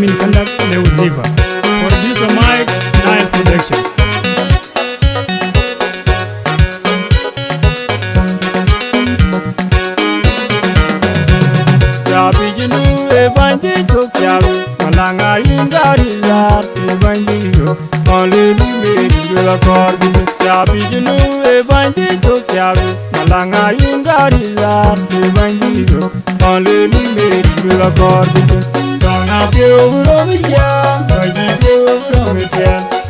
in conduct Leuziva. Producer Mike, Nile Production. Sabi jinu evanji chokya, malanga ingari zat evanji yo. Only me will accord. Sabi jinu evanji chokya, malanga ingari zat evanji yo. Only me will accord. Don't have you over me, but you do over me,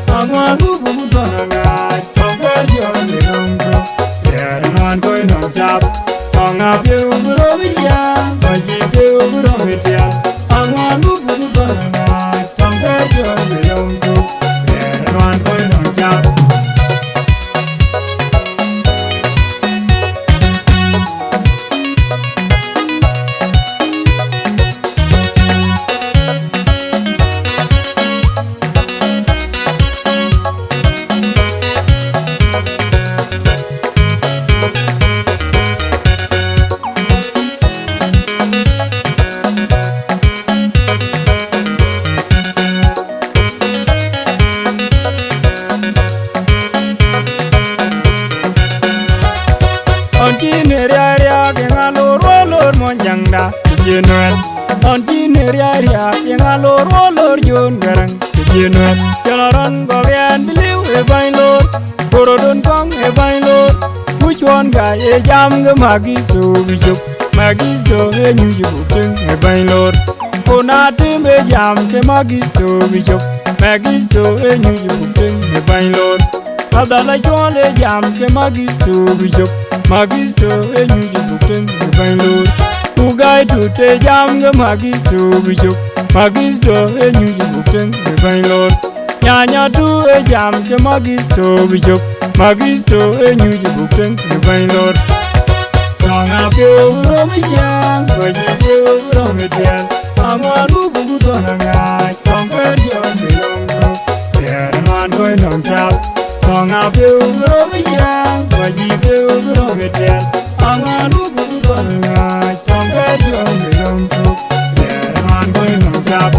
I'm one who would don't lie. Don't get you on the room. Yeah, I'm not going on top. Don't have you over me, but you do over me, I'm one who would don't lie. Don't get you on the room. Yeah, I'm not going on top. Monjangda, Jinubian. On Jinubian, Yangalo, Lord, John Garang, Jinubian. Jalaran, Govian, believe a vine lord, Borodon Kong, a vine lord. Which one guy, a jam, the Maggie, so we took Maggie's door, a new book, a vine lord. For nothing, a jam, the Maggie's door, we took Maggie's door, a new book, a vine lord. Other like one, a jam, the Maggie's door, we took Maggie's door, a new book, a vine lord. Who guy to take jam the Maggie's to be shook. Maggie's to a new book, the vine lord. Yanya to a jam the Maggie's to be shook. Maggie's to a new book, the vine lord. Long up you from a jam, but you do from a tail. I'm one who put on a guy, conquered your young. There and one going on top. Long up you from a jam, but you do from a tail. I'm one who put on a guy. I'm going on top.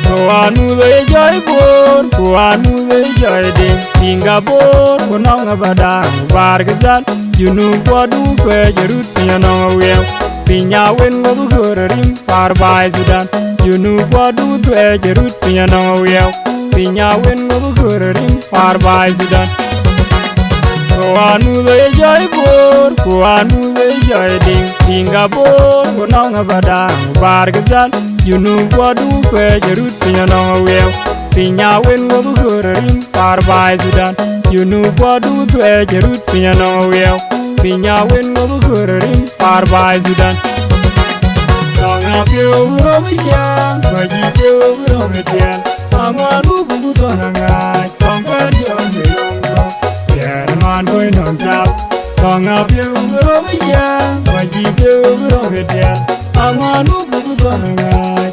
Kuanu the joy born, kuanu the joy ding. Singapore, Kunong Abada, Bargazan, you know what do for Jerut, Piano Wheel. Pina win over Gurim, far by Sudan. You know what do for Jerut, Piano Wheel. Pina win over Gurim, far by Sudan. Kuanu the joy born, kuanu the joy ding. Singapore, Kunong Abada, Bargazan, you know what do for Jerut, Piano Wheel. Pina win over Gurim, far by Sudan. You know what do to a Jerut, Piano Wheel. Pina win over Gurim, far by Sudan. Long up you from a jam, but you do from a jam. I'm one who put on a guy, conquered your young. Yeah, I'm on going on top. Long up you from a jam, but you do from a jam. I'm one who put on a guy.